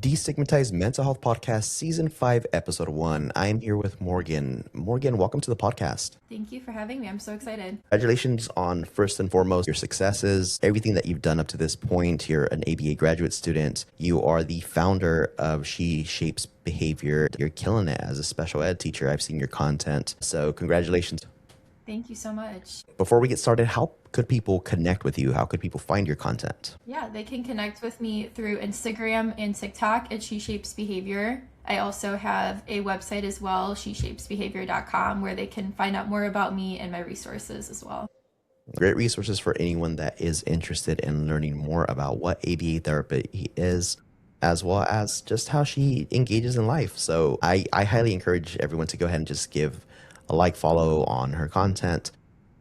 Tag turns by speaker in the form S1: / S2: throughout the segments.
S1: Destigmatized Mental Health Podcast, Season 5, Episode 1. I am here with Morgan. Morgan, welcome to the podcast.
S2: Thank you for having me. I'm so excited.
S1: Congratulations on, first and foremost, your successes, everything that you've done up to this point. You're an ABA graduate student. You are the founder of She Shapes Behavior. You're killing it as a special ed teacher. I've seen your content. So congratulations.
S2: Thank you so much.
S1: Before we get started, how could people connect with you? How could people find your content?
S2: Yeah, they can connect with me through Instagram and TikTok at She Shapes Behavior. I also have a website as well, sheshapesbehavior.com, where they can find out more about me and my resources as well.
S1: Great resources for anyone that is interested in learning more about what ABA therapy is, as well as just how she engages in life. So I highly encourage everyone to go ahead and just give a like, follow on her content.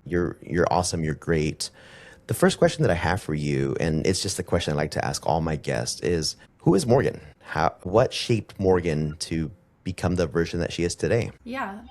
S1: You're awesome. You're great. The first question that I have for you, and it's just a question I like to ask all my guests, is who is Morgan? What shaped Morgan to become the version that she is today?
S2: Yeah,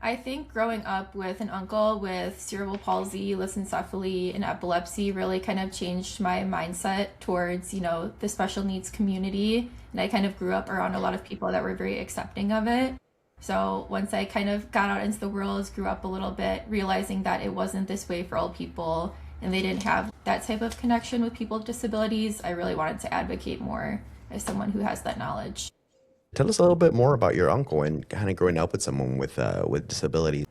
S2: I think growing up with an uncle with cerebral palsy, lissencephaly, and epilepsy really kind of changed my mindset towards, the special needs community. And I kind of grew up around a lot of people that were very accepting of it. So once I kind of got out into the world, grew up a little bit, realizing that it wasn't this way for all people and they didn't have that type of connection with people with disabilities, I really wanted to advocate more as someone who has that knowledge.
S1: Tell us a little bit more about your uncle and kind of growing up with someone with disabilities.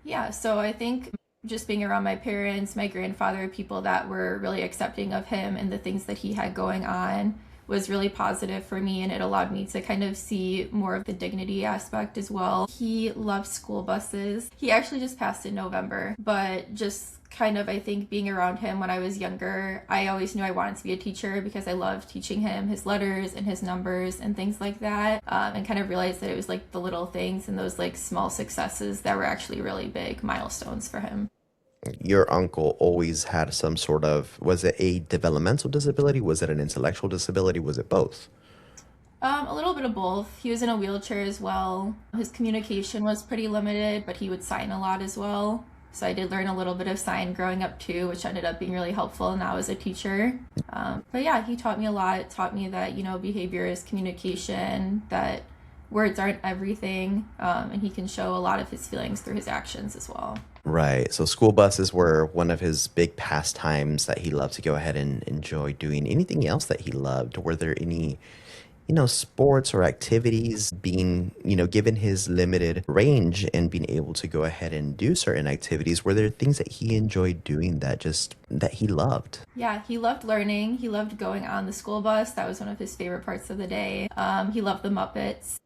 S2: Yeah, so I think just being around my parents, my grandfather, people that were really accepting of him and the things that he had going on was really positive for me, and it allowed me to kind of see more of the dignity aspect as well. He loved school buses. He actually just passed in November, but just kind of, I think, being around him when I was younger, I always knew I wanted to be a teacher because I loved teaching him his letters and his numbers and things like that, and kind of realized that it was like the little things and those like small successes that were actually really big milestones for him.
S1: Your uncle always had some sort of, was it a developmental disability? Was it an intellectual disability? Was it both?
S2: A little bit of both. He was in a wheelchair as well. His communication was pretty limited, but he would sign a lot as well. So I did learn a little bit of sign growing up too, which ended up being really helpful now as a teacher. But yeah, he taught me a lot, taught me that, behavior is communication, that words aren't everything, and he can show a lot of his feelings through his actions as well.
S1: Right. So school buses were one of his big pastimes that he loved to go ahead and enjoy doing. Anything else that he loved? Were there any, sports or activities being, given his limited range and being able to go ahead and do certain activities? Were there things that he enjoyed doing that he loved?
S2: Yeah, he loved learning. He loved going on the school bus. That was one of his favorite parts of the day. He loved the Muppets.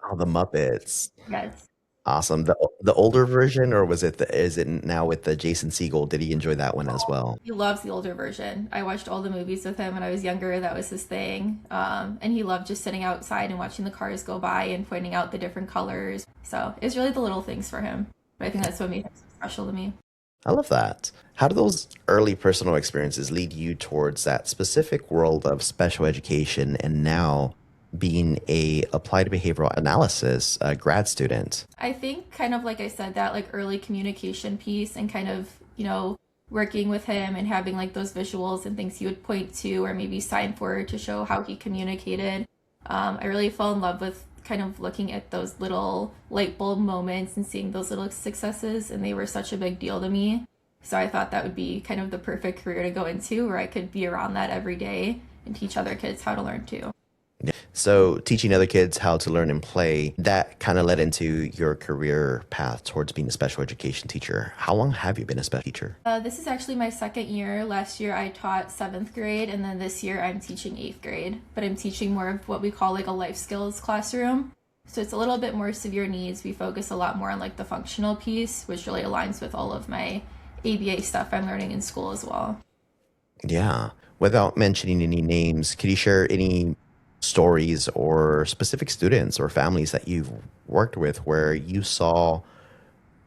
S1: Oh, the Muppets.
S2: Yes.
S1: Awesome. The older version, or is it now with the Jason Segel? Did he enjoy that one as well?
S2: He loves the older version. I watched all the movies with him when I was younger. That was his thing. And he loved just sitting outside and watching the cars go by and pointing out the different colors. So it's really the little things for him. But I think that's what made him so special to me.
S1: I love that. How do those early personal experiences lead you towards that specific world of special education and now being a applied behavioral analysis grad student?
S2: I think kind of like I said, that like early communication piece and kind of, working with him and having like those visuals and things he would point to or maybe sign for to show how he communicated. I really fell in love with kind of looking at those little light bulb moments and seeing those little successes, and they were such a big deal to me. So I thought that would be kind of the perfect career to go into, where I could be around that every day and teach other kids how to learn too.
S1: So teaching other kids how to learn and play, that kind of led into your career path towards being a special education teacher. How long have you been a special teacher?
S2: This is actually my second year. Last year I taught 7th grade, and then this year I'm teaching 8th grade. But I'm teaching more of what we call like a life skills classroom. So it's a little bit more severe needs. We focus a lot more on like the functional piece, which really aligns with all of my ABA stuff I'm learning in school as well.
S1: Yeah. Without mentioning any names, could you share any stories or specific students or families that you've worked with where you saw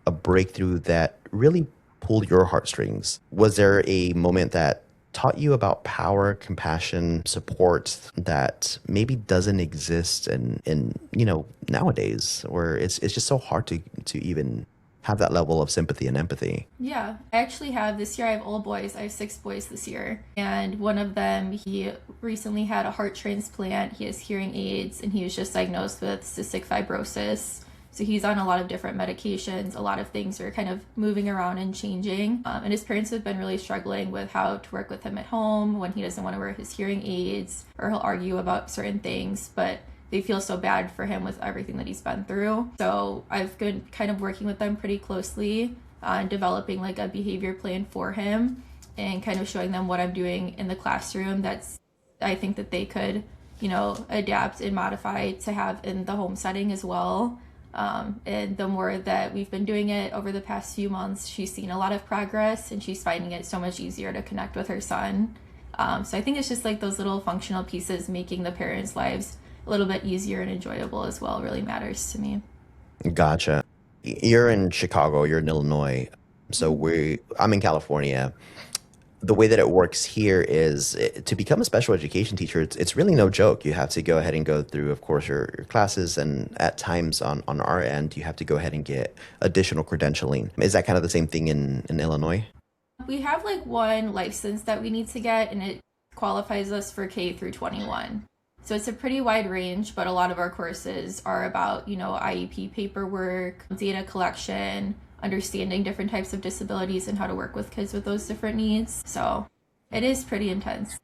S1: a breakthrough that really pulled your heartstrings? Was there a moment that taught you about power, compassion, support that maybe doesn't exist in nowadays, where it's just so hard to even have that level of sympathy and empathy.
S2: Yeah, I actually have this year, I have all boys. I have 6 boys this year. And one of them, he recently had a heart transplant. He has hearing aids, and he was just diagnosed with cystic fibrosis. So he's on a lot of different medications. A lot of things are kind of moving around and changing. And his parents have been really struggling with how to work with him at home when he doesn't want to wear his hearing aids, or he'll argue about certain things. But they feel so bad for him with everything that he's been through. So I've been kind of working with them pretty closely on developing like a behavior plan for him, and kind of showing them what I'm doing in the classroom that's, I think that they could, adapt and modify to have in the home setting as well. And the more that we've been doing it over the past few months, she's seen a lot of progress, and she's finding it so much easier to connect with her son. So I think it's just like those little functional pieces making the parents' lives a little bit easier and enjoyable as well really matters to me.
S1: Gotcha. You're in Chicago, you're in Illinois. So I'm in California. The way that it works here is to become a special education teacher, it's really no joke. You have to go ahead and go through, of course, your classes. And at times on our end, you have to go ahead and get additional credentialing. Is that kind of the same thing in Illinois?
S2: We have like one license that we need to get, and it qualifies us for K through 21. So it's a pretty wide range, but a lot of our courses are about, IEP paperwork, data collection, understanding different types of disabilities and how to work with kids with those different needs. So it is pretty intense.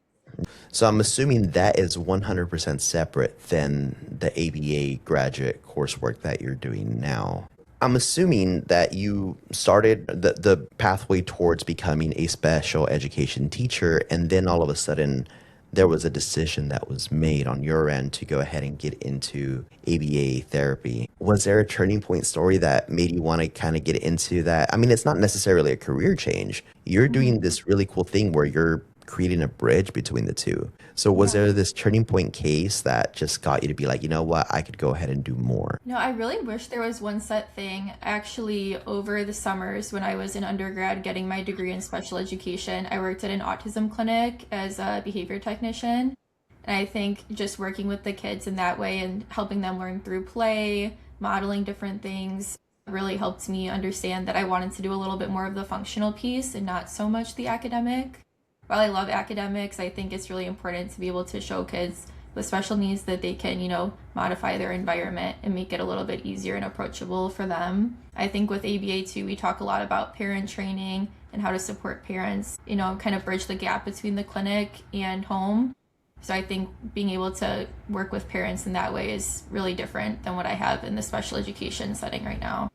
S1: So I'm assuming that is 100% separate than the ABA graduate coursework that you're doing now. I'm assuming that you started the pathway towards becoming a special education teacher, and then all of a sudden there was a decision that was made on your end to go ahead and get into ABA therapy. Was there a turning point story that made you want to kind of get into that? I mean, it's not necessarily a career change. You're doing this really cool thing where you're creating a bridge between the two. So was there this turning point case that just got you to be like, you know what, I could go ahead and do more?
S2: No, I really wish there was one set thing. Actually, over the summers when I was in undergrad getting my degree in special education, I worked at an autism clinic as a behavior technician. And I think just working with the kids in that way and helping them learn through play, modeling different things, really helped me understand that I wanted to do a little bit more of the functional piece and not so much the academic. While I love academics, I think it's really important to be able to show kids with special needs that they can, modify their environment and make it a little bit easier and approachable for them. I think with ABA too, we talk a lot about parent training and how to support parents, kind of bridge the gap between the clinic and home. So I think being able to work with parents in that way is really different than what I have in the special education setting right now.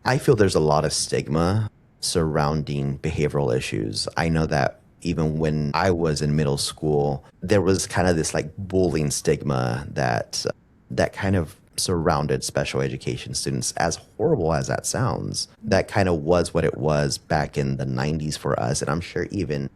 S1: I feel there's a lot of stigma surrounding behavioral issues. I know that even when I was in middle school, there was kind of this like bullying stigma that kind of surrounded special education students. As horrible as that sounds, that kind of was what it was back in the 90s for us. And I'm sure even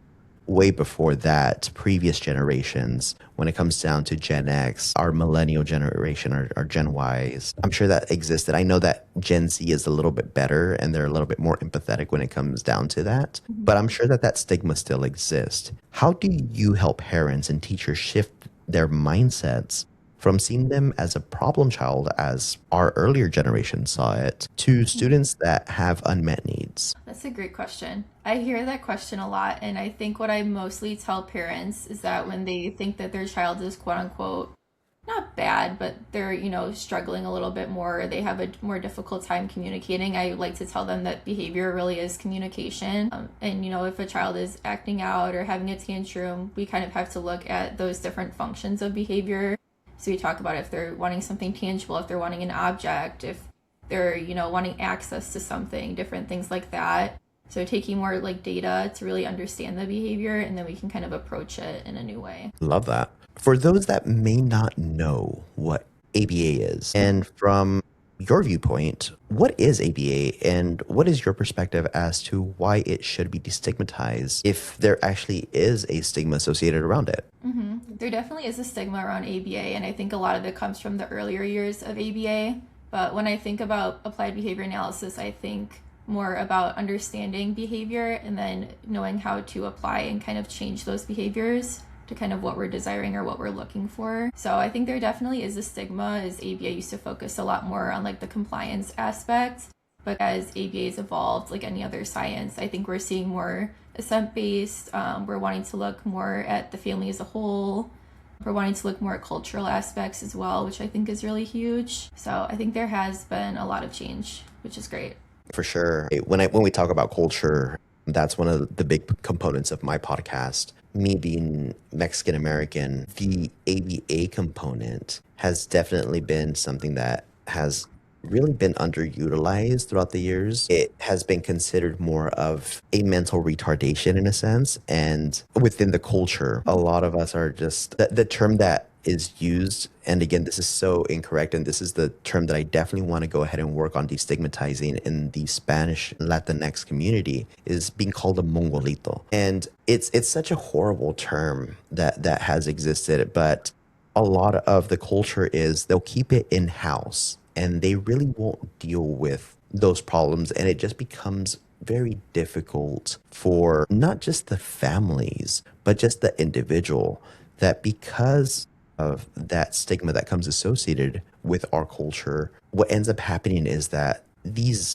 S1: way before that, previous generations, when it comes down to Gen X, our millennial generation, or Gen Ys, I'm sure that existed. I know that Gen Z is a little bit better and they're a little bit more empathetic when it comes down to that, but I'm sure that stigma still exists. How do you help parents and teachers shift their mindsets from seeing them as a problem child, as our earlier generation saw it, to students that have unmet needs?
S2: That's a great question. I hear that question a lot, and I think what I mostly tell parents is that when they think that their child is quote unquote not bad, but they're, struggling a little bit more, or they have a more difficult time communicating, I like to tell them that behavior really is communication. And, if a child is acting out or having a tantrum, we kind of have to look at those different functions of behavior. So we talk about if they're wanting something tangible, if they're wanting an object, if they're, wanting access to something, different things like that. So taking more like data to really understand the behavior, and then we can kind of approach it in a new way.
S1: Love that. For those that may not know what ABA is, and from your viewpoint, what is ABA and what is your perspective as to why it should be destigmatized if there actually is a stigma associated around it?
S2: There definitely is a stigma around ABA, and I think a lot of it comes from the earlier years of ABA. But when I think about applied behavior analysis, I think more about understanding behavior and then knowing how to apply and kind of change those behaviors. to kind of what we're desiring or what we're looking for. So I think there definitely is a stigma, as ABA used to focus a lot more on like the compliance aspect. But as ABA has evolved, like any other science, I think we're seeing more assent-based. We're wanting to look more at the family as a whole. We're wanting to look more at cultural aspects as well, which I think is really huge. So I think there has been a lot of change, which is great.
S1: For sure. When we talk about culture, that's one of the big components of my podcast. Me being Mexican American, the ABA component has definitely been something that has really been underutilized throughout the years. It has been considered more of a mental retardation in a sense. And within the culture, a lot of us are just the term that is used. And again, this is so incorrect. And this is the term that I definitely want to go ahead and work on destigmatizing in the Spanish Latinx community is being called a mongolito. And it's such a horrible term that has existed, but a lot of the culture is they'll keep it in house and they really won't deal with those problems. And it just becomes very difficult for not just the families, but just the individual, that because of that stigma that comes associated with our culture, what ends up happening is that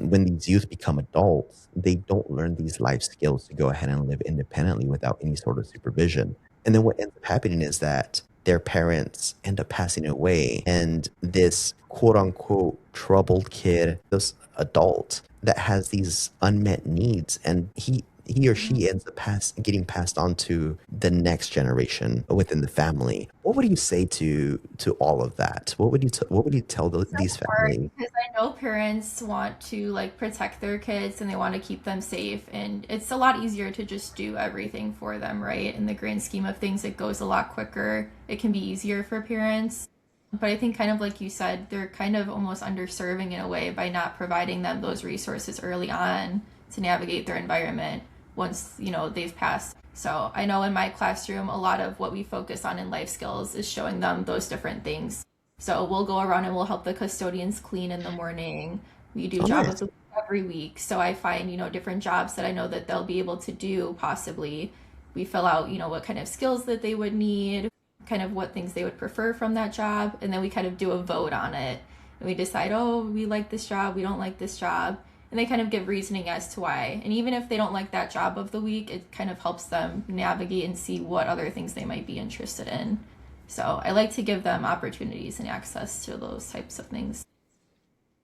S1: when these youth become adults, they don't learn these life skills to go ahead and live independently without any sort of supervision. And then what ends up happening is that their parents end up passing away, and this quote unquote troubled kid, this adult that has these unmet needs, and he or she ends up getting passed on to the next generation within the family. What would you say to all of that? What would you tell these families?
S2: Because I know parents want to like protect their kids and they want to keep them safe, and it's a lot easier to just do everything for them, right? In the grand scheme of things, it goes a lot quicker. It can be easier for parents. But I think kind of like you said, they're kind of almost underserving in a way by not providing them those resources early on to navigate their environment once, they've passed. So I know in my classroom, a lot of what we focus on in life skills is showing them those different things. So we'll go around and we'll help the custodians clean in the morning. We do
S1: Oh,
S2: job of
S1: nice.
S2: the week every week. So I find, different jobs that I know that they'll be able to do possibly. We fill out, what kind of skills that they would need, kind of what things they would prefer from that job. And then we kind of do a vote on it. And we decide, oh, we like this job, we don't like this job. And they kind of give reasoning as to why. And even if they don't like that job of the week, it kind of helps them navigate and see what other things they might be interested in. So I like to give them opportunities and access to those types of things.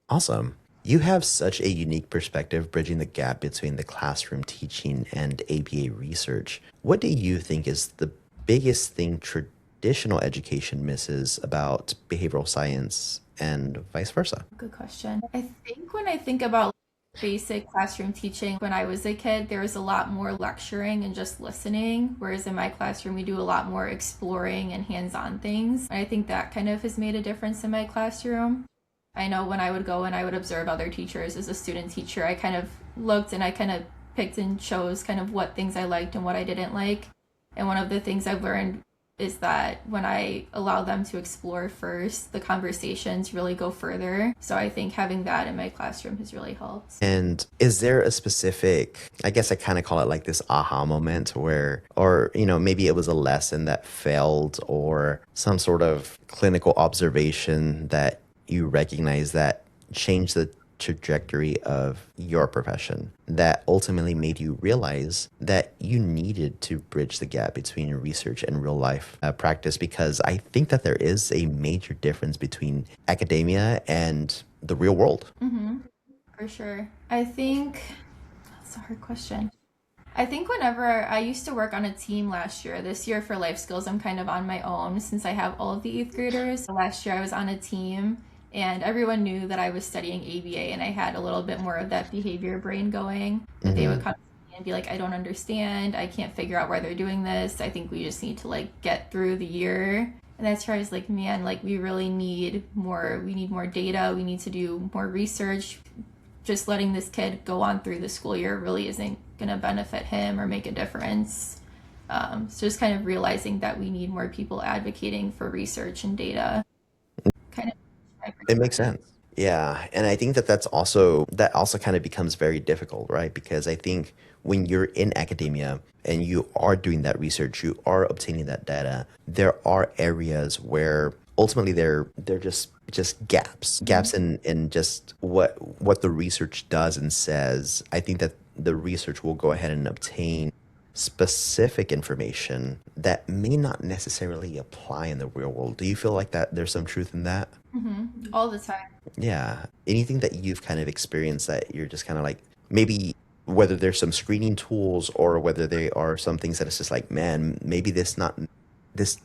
S1: Awesome. You have such a unique perspective bridging the gap between the classroom teaching and ABA research. What do you think is the biggest thing traditional education misses about behavioral science and vice versa?
S2: Good question. I think when I think about basic classroom teaching, when I was a kid, there was a lot more lecturing and just listening, whereas in my classroom, we do a lot more exploring and hands-on things. And I think that kind of has made a difference in my classroom. I know when I would go and I would observe other teachers as a student teacher, I kind of looked and I kind of picked and chose kind of what things I liked and what I didn't like. And one of the things I've learned is that when I allow them to explore first, the conversations really go further. So I think having that in my classroom has really helped.
S1: And is there a specific, I guess I kind of call it like this aha moment where, or, maybe it was a lesson that failed or some sort of clinical observation that you recognize that changed the trajectory of your profession, that ultimately made you realize that you needed to bridge the gap between your research and real life practice? Because I think that there is a major difference between academia and the real world.
S2: Mm-hmm. For sure. I think that's a hard question. I think whenever I used to work on a team last year, this year for life skills, I'm kind of on my own since I have all of the eighth graders. So last year I was on a team and everyone knew that I was studying ABA and I had a little bit more of that behavior brain going, that they would come to me and be like, I don't understand. I can't figure out why they're doing this. I think we just need to like get through the year. And that's where I was like, man, like we really need more, we need more data. We need to do more research. Just letting this kid go on through the school year really isn't going to benefit him or make a difference. So just kind of realizing that we need more people advocating for research and data. Kind of my
S1: It makes
S2: perspective.
S1: sense. Yeah, and I think that that also kind of becomes very difficult, right? Because I think when you're in academia and you are doing that research, you are obtaining that data, there are areas where ultimately they're just gaps in just what the research does and says. I think that the research will go ahead and obtain specific information that may not necessarily apply in the real world. Do you feel like that there's some truth in that?
S2: All the time.
S1: Yeah. Anything that you've kind of experienced that you're just kind of like, maybe whether there's some screening tools or whether they are some things that it's just like, man, maybe this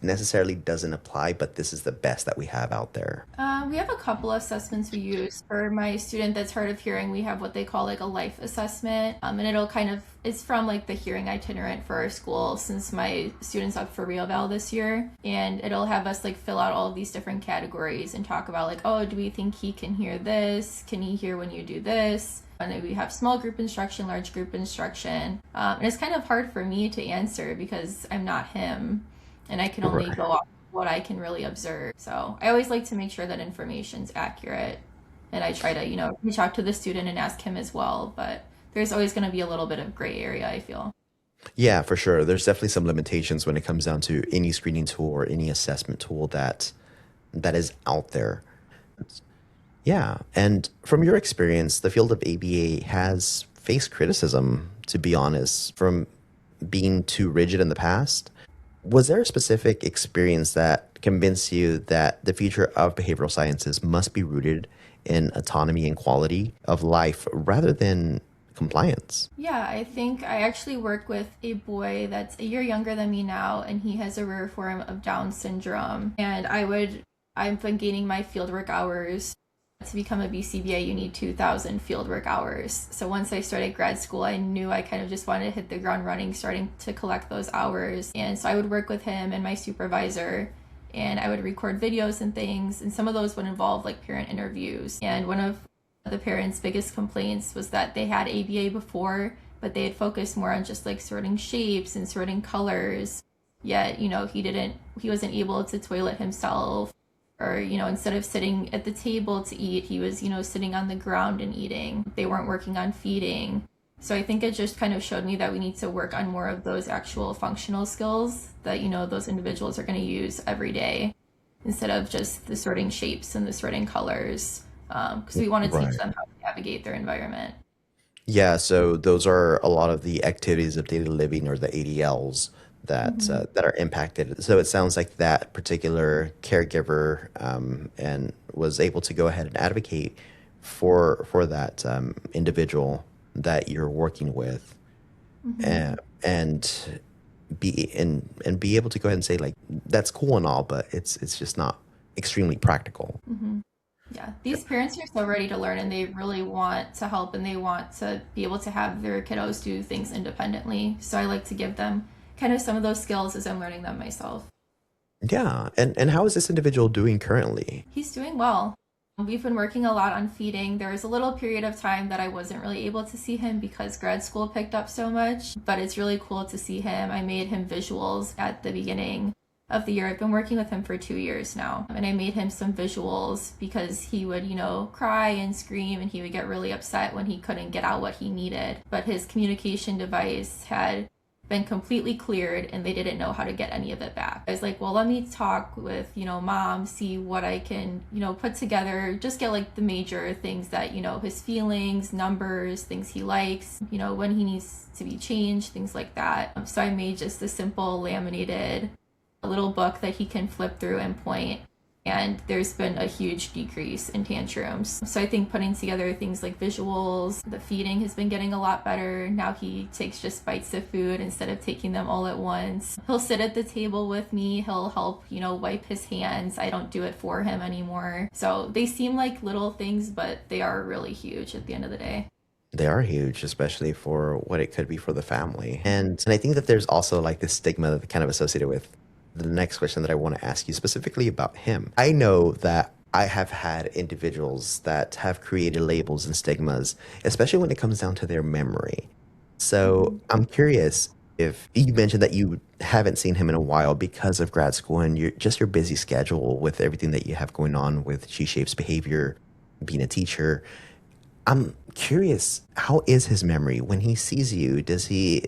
S1: necessarily doesn't apply, but this is the best that we have out there.
S2: We have a couple assessments we use. For my student that's hard of hearing, we have what they call like a life assessment. And it'll kind of, it's from like the hearing itinerant for our school since my student's up for reeval this year. And it'll have us like fill out all of these different categories and talk about like, oh, do we think he can hear this? Can he hear when you do this? And then we have small group instruction, large group instruction. And it's kind of hard for me to answer because I'm not him and I can only
S1: Right.
S2: go off what I can really observe. So I always like to make sure that information's accurate. And I try to, reach out to the student and ask him as well. But there's always going to be a little bit of gray area, I feel.
S1: Yeah, for sure. There's definitely some limitations when it comes down to any screening tool or any assessment tool that is out there. Yeah, and from your experience, the field of ABA has faced criticism, to be honest, from being too rigid in the past. Was there a specific experience that convinced you that the future of behavioral sciences must be rooted in autonomy and quality of life rather than compliance?
S2: Yeah, I think I actually work with a boy that's a year younger than me now, and he has a rare form of Down syndrome. And I've been gaining my fieldwork hours. To become a BCBA, you need 2,000 fieldwork hours. So once I started grad school, I knew I kind of just wanted to hit the ground running, starting to collect those hours. And so I would work with him and my supervisor, and I would record videos and things. And some of those would involve like parent interviews. And one of the parents' biggest complaints was that they had ABA before, but they had focused more on just like sorting shapes and sorting colors. Yet, he wasn't able to toilet himself, or instead of sitting at the table to eat, he was sitting on the ground and eating. They weren't working on feeding. So I think it just kind of showed me that we need to work on more of those actual functional skills that those individuals are going to use every day, instead of just the sorting shapes and the sorting colors, because we want to teach
S1: Right.
S2: them how to navigate their environment.
S1: Yeah, so those are a lot of the activities of daily living or the ADLs
S2: Hmm.
S1: that are impacted. So it sounds like that particular caregiver and was able to go ahead and advocate for that individual that you're working with,
S2: Hmm.
S1: and be able to go ahead and say like that's cool and all, but it's just not extremely practical.
S2: Hmm. Yeah, these parents are so ready to learn and they really want to help and they want to be able to have their kiddos do things independently. So I like to give them kind of some of those skills as I'm learning them myself.
S1: Yeah, and how is this individual doing currently?
S2: He's doing well. We've been working a lot on feeding. There was a little period of time that I wasn't really able to see him because grad school picked up so much, but it's really cool to see him. I made him visuals at the beginning of the year. I've been working with him for 2 years now, and I made him some visuals because he would, cry and scream and he would get really upset when he couldn't get out what he needed. But his communication device had been completely cleared and they didn't know how to get any of it back. I was like, well, let me talk with, mom, see what I can, put together, just get like the major things that, his feelings, numbers, things he likes, when he needs to be changed, things like that. So I made just a simple laminated little book that he can flip through and point. And there's been a huge decrease in tantrums. So I think putting together things like visuals, the feeding has been getting a lot better. Now he takes just bites of food instead of taking them all at once. He'll sit at the table with me. He'll help, wipe his hands. I don't do it for him anymore. So they seem like little things, but they are really huge at the end of the day.
S1: They are huge, especially for what it could be for the family. And I think that there's also like this stigma that kind of associated with the next question that I want to ask you specifically about him. I know that I have had individuals that have created labels and stigmas, especially when it comes down to their memory. So
S2: Mhm.
S1: I'm curious, if you mentioned that you haven't seen him in a while because of grad school and your busy schedule with everything that you have going on with She Shapes Behavior. being a teacher. I'm curious, how is his memory when he sees you? Does he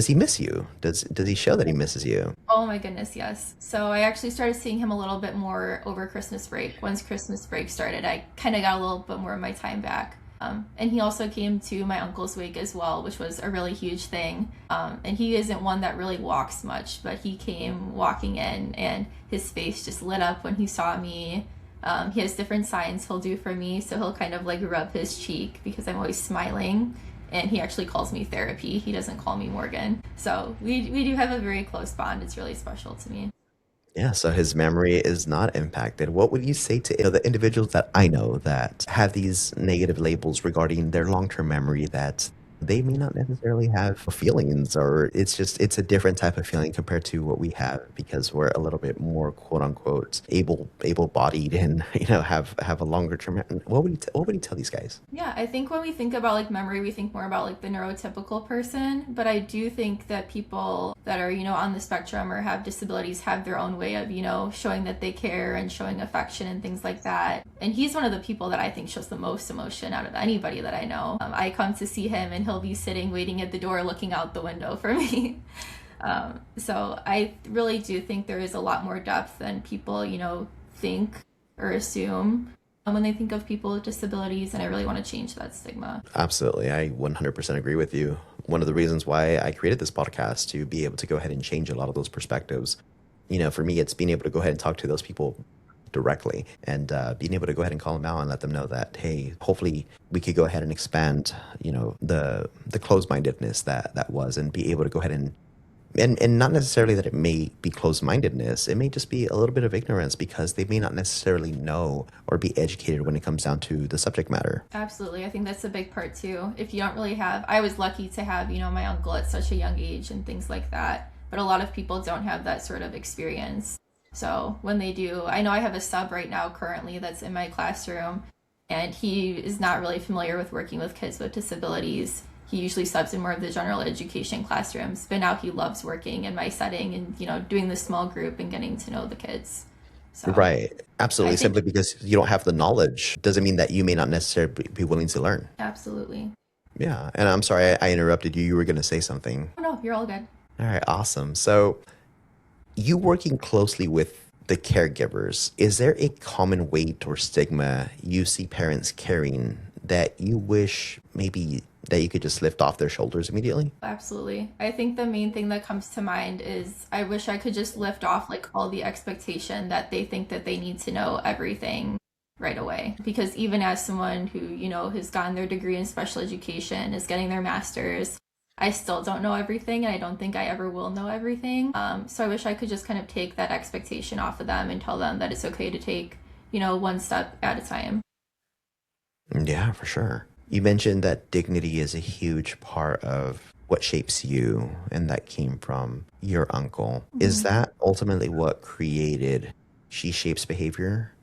S1: miss you? Does he show that he misses you?
S2: Oh my goodness, yes. So I actually started seeing him a little bit more over Christmas break. Once Christmas break started, I kind of got a little bit more of my time back. And he also came to my uncle's wake as well, which was a really huge thing. And he isn't one that really walks much, but he came walking in and his face just lit up when he saw me. He has different signs he'll do for me. So he'll kind of like rub his cheek because I'm always smiling. And he actually calls me Therapy. He doesn't call me Morgan. So we do have a very close bond. It's really special to me.
S1: Yeah, so his memory is not impacted. What would you say to the individuals that I know that have these negative labels regarding their long-term memory that they may not necessarily have feelings, or it's a different type of feeling compared to what we have because we're a little bit more quote unquote able-bodied and have a longer term. What would you tell these guys?
S2: Yeah, I think when we think about like memory, we think more about like the neurotypical person, but I do think that people that are, on the spectrum or have disabilities have their own way of, showing that they care and showing affection and things like that. And he's one of the people that I think shows the most emotion out of anybody that I know. I come to see him and he'll be sitting waiting at the door looking out the window for me. So I really do think there is a lot more depth than people, think or assume when they think of people with disabilities, and I really want to change that stigma.
S1: Absolutely. I 100% agree with you. One of the reasons why I created this podcast to be able to go ahead and change a lot of those perspectives. For me, it's being able to go ahead and talk to those people directly and being able to go ahead and call them out and let them know that, hey, hopefully we could go ahead and expand, the closed-mindedness that was, and be able to go ahead and not necessarily that it may be closed-mindedness. It may just be a little bit of ignorance because they may not necessarily know or be educated when it comes down to the subject matter.
S2: Absolutely. I think that's a big part too. If you don't really have, I was lucky to have, my uncle at such a young age and things like that. But a lot of people don't have that sort of experience. So when they do, I know I have a sub right now currently that's in my classroom, and he is not really familiar with working with kids with disabilities. He usually subs in more of the general education classrooms, but now he loves working in my setting and, doing the small group and getting to know the kids. So
S1: Right.
S2: I
S1: Absolutely.
S2: think,
S1: Simply because you don't have the knowledge doesn't mean that you may not necessarily be willing to learn.
S2: absolutely.
S1: Yeah. And I'm sorry I interrupted you. You were going to say something.
S2: Oh, no, you're all good.
S1: All right. Awesome. So you working closely with the caregivers, is there a common weight or stigma you see parents carrying that you wish maybe that you could just lift off their shoulders immediately?
S2: Absolutely. I think the main thing that comes to mind is I wish I could just lift off like all the expectation that they think that they need to know everything right away. Because even as someone who, has gotten their degree in special education, is getting their master's, I still don't know everything, and I don't think I ever will know everything. So I wish I could just kind of take that expectation off of them and tell them that it's okay to take, one step at a time.
S1: Yeah, for sure. You mentioned that dignity is a huge part of what shapes you, and that came from your uncle. Is
S2: Mhm.
S1: that ultimately what created She Shapes Behavior?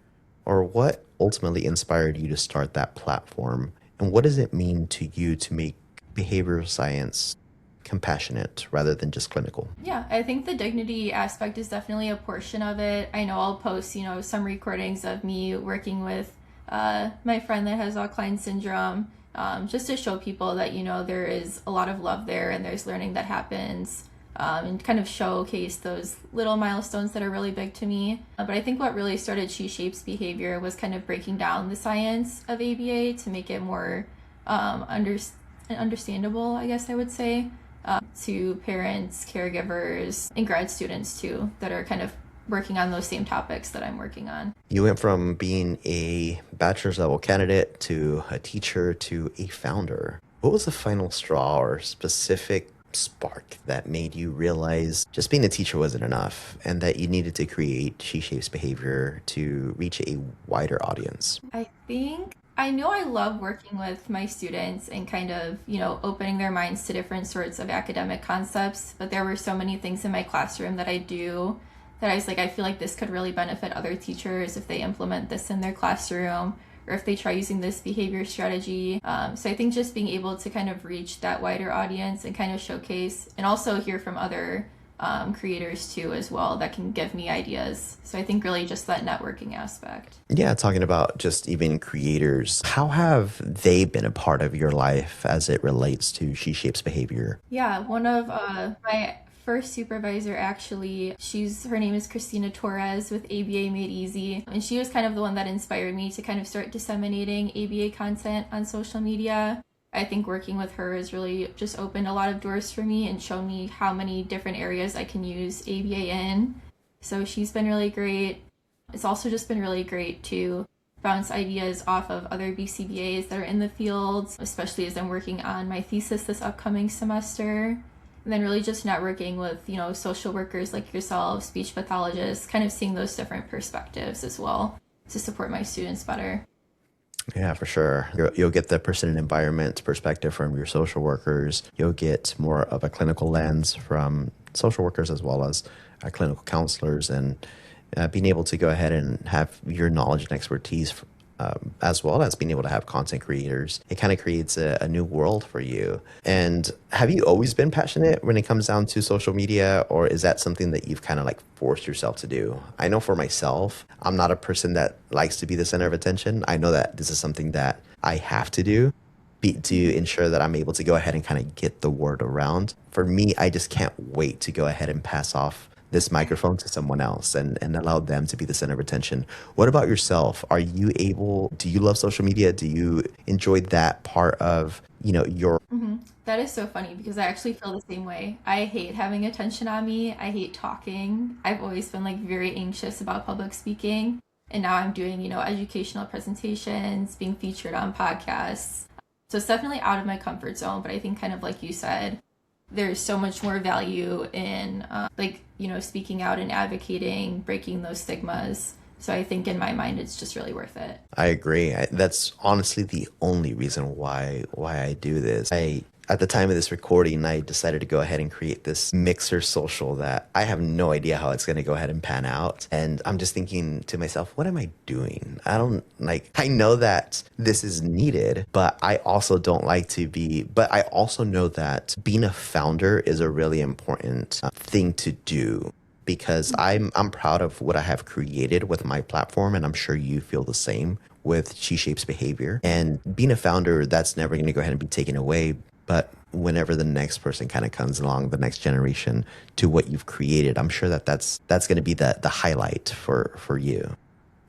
S1: Or what ultimately inspired you to start that platform? And what does it mean to you to make behavioral science compassionate rather than just clinical?
S2: Yeah, I think the dignity aspect is definitely a portion of it. I know I'll post, some recordings of me working with my friend that has Alzheimer's syndrome, just to show people that, there is a lot of love there and there's learning that happens, and kind of showcase those little milestones that are really big to me. But I think what really started She Shapes Behavior was kind of breaking down the science of ABA to make it more understandable, I guess I would say, to parents, caregivers, and grad students too, that are kind of working on those same topics that I'm working on.
S1: You went from being a bachelor's level candidate to a teacher to a founder. What was the final straw or specific spark that made you realize just being a teacher wasn't enough and that you needed to create She Shapes Behavior to reach a wider audience?
S2: I know I love working with my students and kind of, opening their minds to different sorts of academic concepts, but there were so many things in my classroom that I do that I was like, I feel like this could really benefit other teachers if they implement this in their classroom or if they try using this behavior strategy. So I think just being able to kind of reach that wider audience and kind of showcase and also hear from other creators too as well that can give me ideas. So I think really just that networking aspect.
S1: Yeah, talking about just even creators, how have they been a part of your life as it relates to She Shapes Behavior?
S2: Yeah, one of my first supervisor actually, her name is Christina Torres with ABA Made Easy, and she was kind of the one that inspired me to kind of start disseminating ABA content on social media. I think working with her has really just opened a lot of doors for me and shown me how many different areas I can use ABA in. So she's been really great. It's also just been really great to bounce ideas off of other BCBAs that are in the field, especially as I'm working on my thesis this upcoming semester. And then really just networking with, social workers like yourself, speech pathologists, kind of seeing those different perspectives as well to support my students better.
S1: Yeah, for sure. You'll get the person and environment perspective from your social workers. You'll get more of a clinical lens from social workers as well as clinical counselors, and being able to go ahead and have your knowledge and expertise as well as being able to have content creators. It kind of creates a new world for you. And have you always been passionate when it comes down to social media, or is that something that you've kind of like forced yourself to do? I know for myself, I'm not a person that likes to be the center of attention. I know that this is something that I have to do to ensure that I'm able to go ahead and kind of get the word around. For me, I just can't wait to go ahead and pass off this microphone to someone else and allow them to be the center of attention. What about yourself? Do you love social media? Do you enjoy that part of, your...
S2: That is so funny because I actually feel the same way. I hate having attention on me. I hate talking. I've always been like very anxious about public speaking. And now I'm doing, educational presentations, being featured on podcasts. So it's definitely out of my comfort zone, but I think kind of like you said, there's so much more value in speaking out and advocating, breaking those stigmas. So I think in my mind, it's just really worth it.
S1: I agree. That's honestly the only reason why I do this. At the time of this recording, I decided to go ahead and create this mixer social that I have no idea how it's going to go ahead and pan out. And I'm just thinking to myself, what am I doing? I know that this is needed, but I also I also know that being a founder is a really important thing to do, because I'm proud of what I have created with my platform, and I'm sure you feel the same with She Shapes Behavior. And being a founder, that's never going to go ahead and be taken away. But whenever the next person kind of comes along, the next generation to what you've created, I'm sure that's going to be the highlight for you.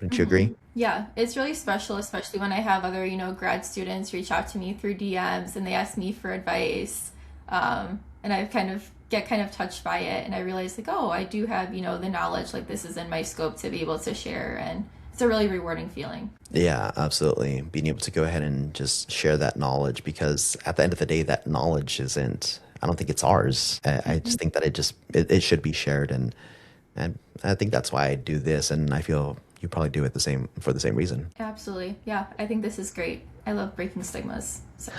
S1: Wouldn't you agree?
S2: Yeah, it's really special, especially when I have other, grad students reach out to me through DMs and they ask me for advice. And I get kind of touched by it, and I realize like, oh, I do have, the knowledge, like this is in my scope to be able to share, and it's a really rewarding feeling.
S1: Yeah, absolutely. Being able to go ahead and just share that knowledge, because at the end of the day, that knowledge I don't think it's ours. I just think that it should be shared. And I think that's why I do this. And I feel you probably do it for the same reason.
S2: Absolutely. Yeah. I think this is great. I love breaking stigmas. So.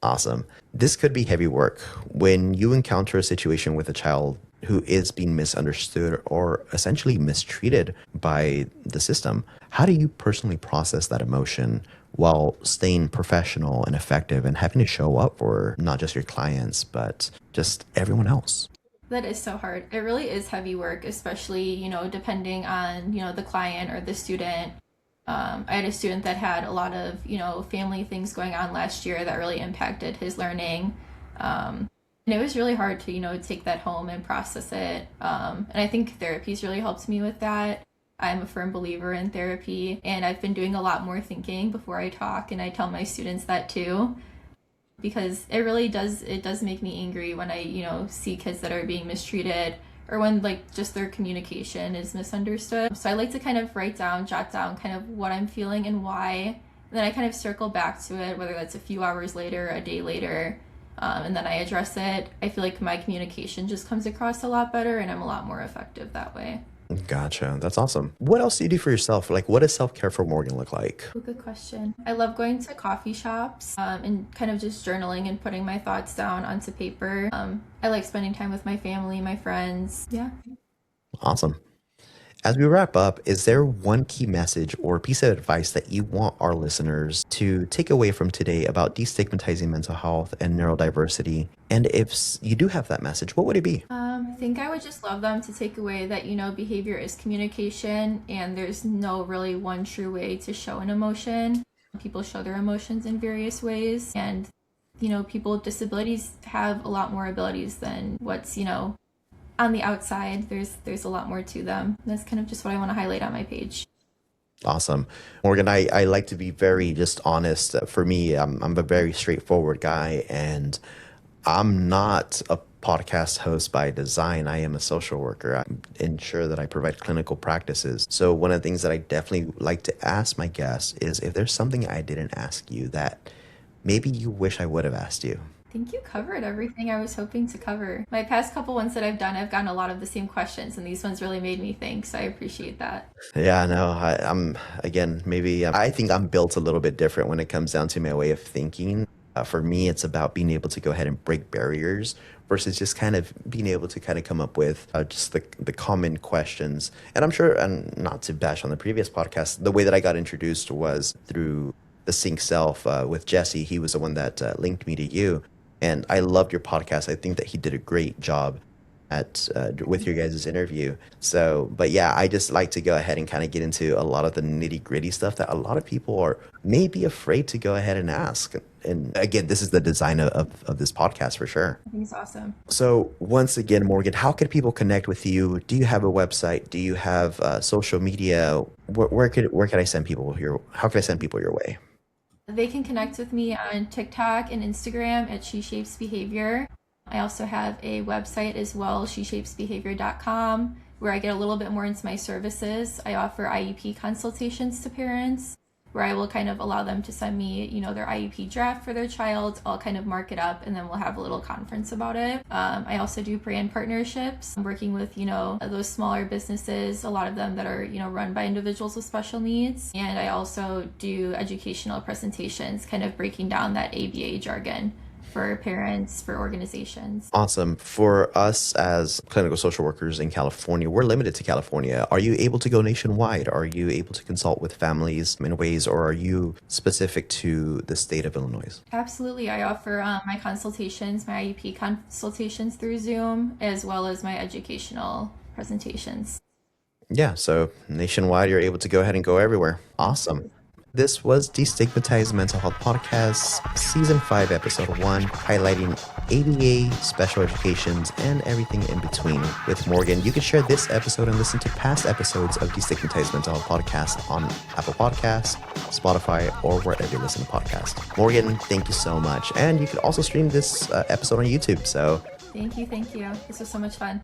S1: Awesome. This could be heavy work. When you encounter a situation with a child who is being misunderstood or essentially mistreated by the system, how do you personally process that emotion while staying professional and effective and having to show up for not just your clients, but just everyone else?
S2: That is so hard. It really is heavy work, especially, depending on, the client or the student. I had a student that had a lot of, family things going on last year that really impacted his learning. And it was really hard to, take that home and process it. And I think therapy's really helped me with that. I'm a firm believer in therapy, and I've been doing a lot more thinking before I talk, and I tell my students that too, because it does make me angry when I, see kids that are being mistreated, or when just their communication is misunderstood. So I like to kind of jot down kind of what I'm feeling and why. And then I kind of circle back to it, whether that's a few hours later, a day later, and then I address it. I feel like my communication just comes across a lot better, and I'm a lot more effective that way.
S1: Gotcha. That's awesome. What else do you do for yourself? What does self-care for Morgan look like?
S2: Good question. I love going to coffee shops and kind of just journaling and putting my thoughts down onto paper. I like spending time with my family, my friends. Yeah.
S1: Awesome. As we wrap up, is there one key message or piece of advice that you want our listeners to take away from today about destigmatizing mental health and neurodiversity? And if you do have that message, what would it be?
S2: I think I would just love them to take away that, behavior is communication and there's no really one true way to show an emotion. People show their emotions in various ways, and, people with disabilities have a lot more abilities than what's, on the outside. There's a lot more to them. That's kind of just what I want to highlight on my page.
S1: Awesome. Morgan, I like to be very just honest. For me, I'm a very straightforward guy, and I'm not a podcast host by design. I am a social worker. I ensure that I provide clinical practices. So one of the things that I definitely like to ask my guests is if there's something I didn't ask you that maybe you wish I would have asked you.
S2: I think you covered everything I was hoping to cover. My past couple ones that I've done, I've gotten a lot of the same questions, and these ones really made me think, so I appreciate that.
S1: Yeah, no, I'm, again, maybe I think I'm built a little bit different when it comes down to my way of thinking. For me, it's about being able to go ahead and break barriers versus just kind of being able to kind of come up with just the common questions. And I'm sure, and not to bash on the previous podcast, the way that I got introduced was through the Sync Self with Jesse. He was the one that linked me to you. And I loved your podcast. I think that he did a great job at with your guys' interview. So, but yeah, I just like to go ahead and kind of get into a lot of the nitty gritty stuff that a lot of people are maybe afraid to go ahead and ask. And again, this is the design of this podcast for sure.
S2: I think it's awesome.
S1: So once again, Morgan, how can people connect with you? Do you have a website? Do you have social media? Where could I send people how can I send people your way?
S2: They can connect with me on TikTok and Instagram at She Shapes Behavior. I also have a website as well, sheshapesbehavior.com, where I get a little bit more into my services. I offer IEP consultations to parents, where I will kind of allow them to send me, their IEP draft for their child. I'll kind of mark it up, and then we'll have a little conference about it. I also do brand partnerships. I'm working with, those smaller businesses, a lot of them that are, run by individuals with special needs. And I also do educational presentations, kind of breaking down that ABA jargon for parents, for organizations.
S1: Awesome. For us as clinical social workers in California, we're limited to California. Are you able to go nationwide? Are you able to consult with families in ways, or are you specific to the state of Illinois?
S2: Absolutely. I offer my consultations, my IEP consultations through Zoom, as well as my educational presentations.
S1: Yeah, so nationwide, you're able to go ahead and go everywhere. Awesome. This was Destigmatizing Mental Health Podcast, Season 5, Episode 1, highlighting ABA, special educations, and everything in between with Morgan. You can share this episode and listen to past episodes of Destigmatizing Mental Health Podcast on Apple Podcasts, Spotify, or wherever you listen to podcasts. Morgan, thank you so much. And you can also stream this episode on YouTube. So
S2: Thank you. This was so much fun.